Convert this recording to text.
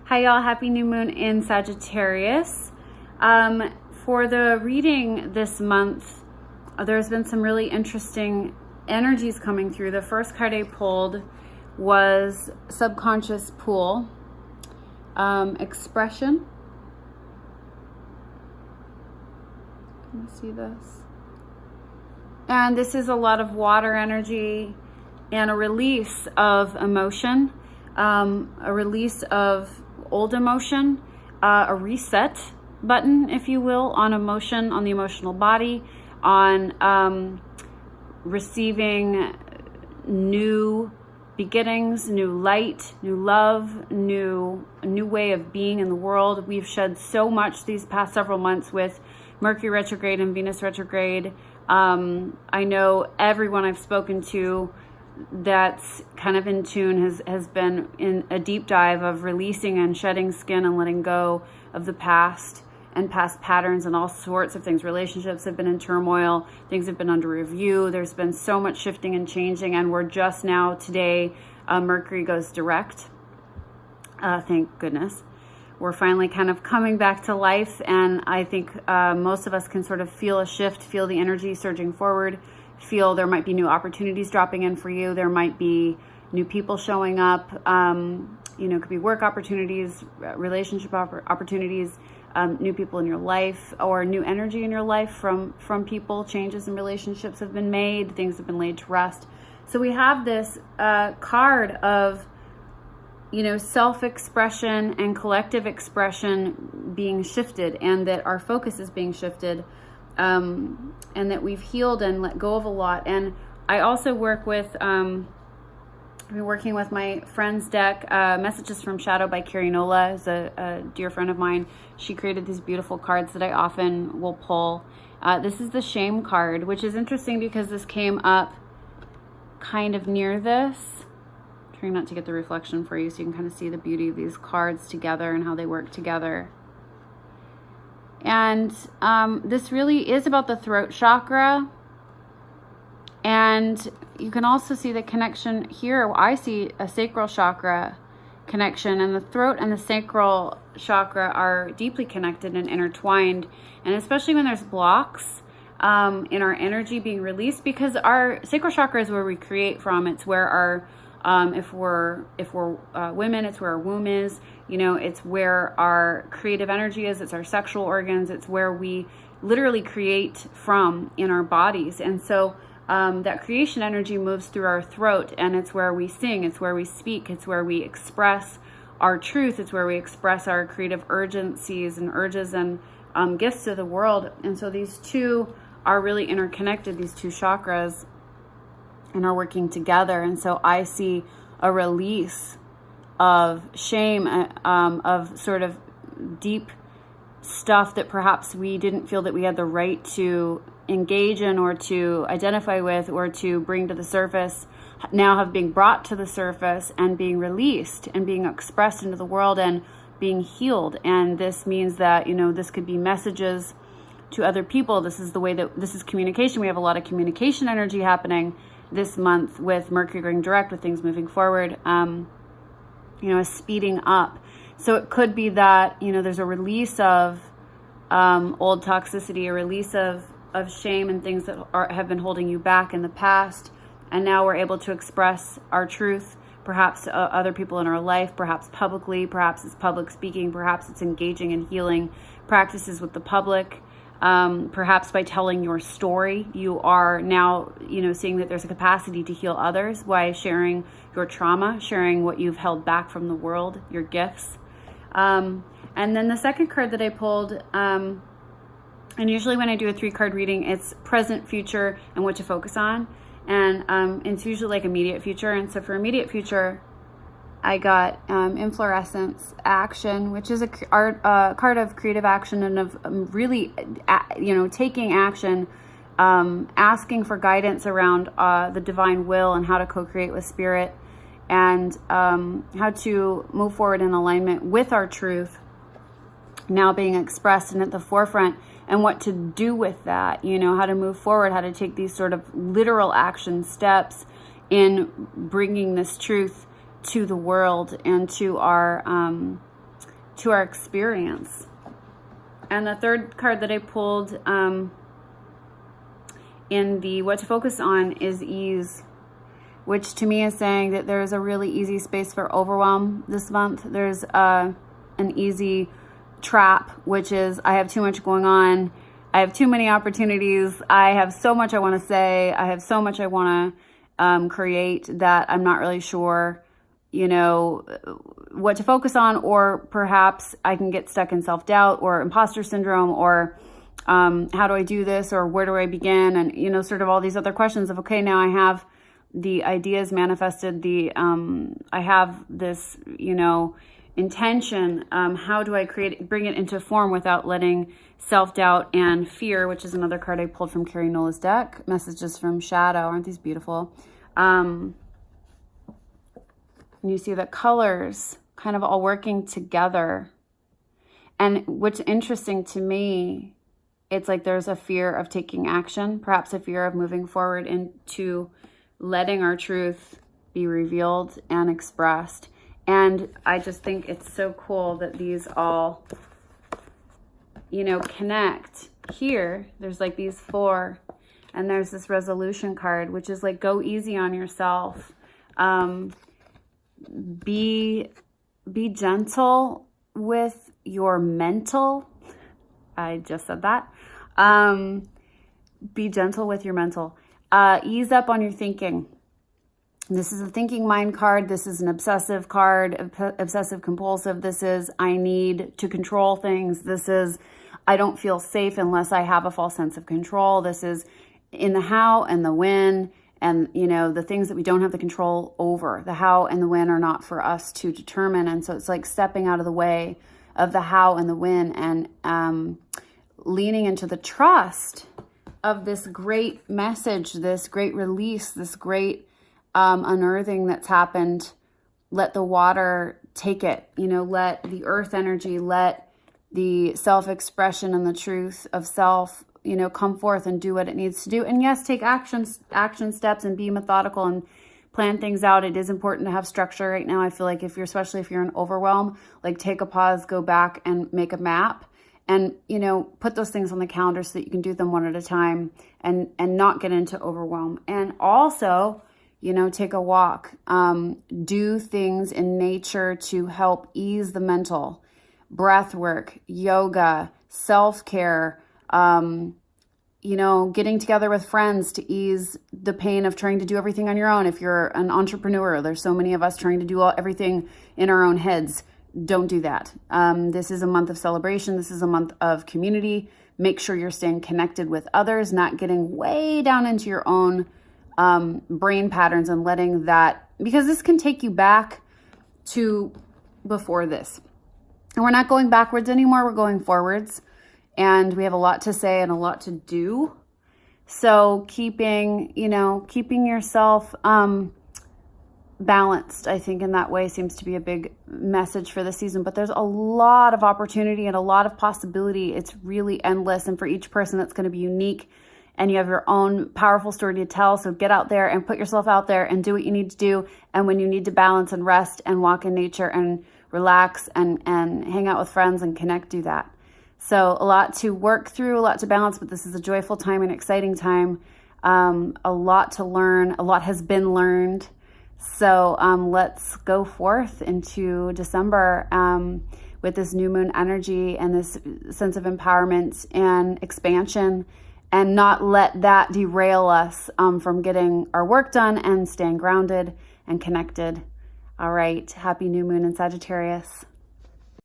Hi y'all, happy new moon in Sagittarius. For the reading this month, there's been some really interesting energies coming through. The first card I pulled was Subconscious Pool, Expression. Can you see this? And this is a lot of water energy and a release of emotion, a release of old emotion, a reset button, if you will, on emotion, on the emotional body, on receiving new beginnings, new light, new love, a new way of being in the world. We've shed so much these past several months with Mercury retrograde and Venus retrograde. I know everyone I've spoken to that's kind of in tune has been in a deep dive of releasing and shedding skin and letting go of the past and past patterns and all sorts of things. Relationships have been in turmoil. Things have been under review. There's been so much shifting and changing, and we're just now today, Mercury goes direct. Thank goodness. We're finally kind of coming back to life, and I think most of us can sort of feel a shift, feel the energy surging forward, feel there might be new opportunities dropping in for you. There might be new people showing up. It could be work opportunities, relationship opportunities, new people in your life, or new energy in your life from people. Changes in relationships have been made. Things have been laid to rest. So we have this card of self-expression and collective expression being shifted, and that our focus is being shifted, and that we've healed and let go of a lot. And I also work with, I've been working with my friend's deck, Messages from Shadow by Carrie Nola, is a dear friend of mine. She created these beautiful cards that I often will pull. This is the Shame card, which is interesting because this came up kind of near this. Trying not to get the reflection for you so you can kind of see the beauty of these cards together and how they work together. And this really is about the throat chakra. And you can also see the connection here. I see a sacral chakra connection, and the throat and the sacral chakra are deeply connected and intertwined. And especially when there's blocks in our energy being released, because our sacral chakra is where we create from. It's where our if we're women, it's where our womb is. It's where our creative energy is. It's our sexual organs. It's where we literally create from in our bodies. And so that creation energy moves through our throat, and it's where we sing. It's where we speak. It's where we express our truth. It's where we express our creative urgencies and urges and gifts to the world. And so these two are really interconnected, these two chakras, and are working together. And so I see a release of shame, of sort of deep stuff that perhaps we didn't feel that we had the right to engage in or to identify with or to bring to the surface, now have been brought to the surface and being released and being expressed into the world and being healed. And this means that, this could be messages to other people. This is the way that this is communication. We have a lot of communication energy happening this month with Mercury going direct, with things moving forward, speeding up. So it could be that, there's a release of old toxicity, a release of shame and things that have been holding you back in the past. And now we're able to express our truth, perhaps to other people in our life, perhaps publicly, perhaps it's public speaking, perhaps it's engaging in healing practices with the public. Perhaps by telling your story, you are now, seeing that there's a capacity to heal others by sharing your trauma, sharing what you've held back from the world, your gifts. And then the second card that I pulled, and usually when I do a 3-card reading, it's present, future, and what to focus on. And it's usually like immediate future. And so for immediate future, I got Inflorescence Action, which is a card of creative action and of really, taking action, asking for guidance around the divine will and how to co-create with spirit, and how to move forward in alignment with our truth, now being expressed and at the forefront, and what to do with that, how to move forward, how to take these sort of literal action steps in bringing this truth to the world and to our to our experience. And the third card that I pulled in the what to focus on is ease, which to me is saying that there's a really easy space for overwhelm this month. There's an easy trap, which is I have too much going on. I have too many opportunities. I have so much I want to say. I have so much I want to create that I'm not really sure, what to focus on, or perhaps I can get stuck in self-doubt or imposter syndrome, or how do I do this, or where do I begin? And, sort of all these other questions of, okay, now I have the ideas manifested, I have this, intention. How do I bring it into form without letting self-doubt and fear, which is another card I pulled from Carrie Nola's deck, Messages from Shadow. Aren't these beautiful? And you see the colors kind of all working together. And what's interesting to me, it's like there's a fear of taking action, perhaps a fear of moving forward into letting our truth be revealed and expressed. And I just think it's so cool that these all, connect. Here, there's like these four, and there's this resolution card, which is like, go easy on yourself. Be gentle with your mental. I just said that. Be gentle with your mental. Ease up on your thinking. This is a thinking mind card. This is an obsessive card, obsessive compulsive. This is I need to control things. This is I don't feel safe unless I have a false sense of control. This is in the how and the when, and the things that we don't have the control over. The how and the when are not for us to determine. And so it's like stepping out of the way of the how and the when, and leaning into the trust of this great message, this great release, this great unearthing that's happened. Let the water take it, let the earth energy, let the self-expression and the truth of self, come forth and do what it needs to do. And yes, take action steps and be methodical and plan things out. It is important to have structure right now. I feel like especially if you're in overwhelm, like take a pause, go back and make a map, and, put those things on the calendar so that you can do them one at a time and not get into overwhelm. And also, take a walk, do things in nature to help ease the mental, breath work, yoga, self-care, getting together with friends to ease the pain of trying to do everything on your own. If you're an entrepreneur, there's so many of us trying to do everything in our own heads. Don't do that. This is a month of celebration. This is a month of community. Make sure you're staying connected with others, not getting way down into your own brain patterns and letting that, because this can take you back to before this. And we're not going backwards anymore. We're going forwards. And we have a lot to say and a lot to do. So keeping yourself balanced, I think in that way seems to be a big message for this season. But there's a lot of opportunity and a lot of possibility. It's really endless. And for each person, that's going to be unique. And you have your own powerful story to tell. So get out there and put yourself out there and do what you need to do. And when you need to balance and rest and walk in nature and relax and hang out with friends and connect, do that. So a lot to work through, a lot to balance, but this is a joyful time and exciting time. A lot to learn. A lot has been learned. So let's go forth into December with this new moon energy and this sense of empowerment and expansion, and not let that derail us from getting our work done and staying grounded and connected. All right. Happy new moon in Sagittarius.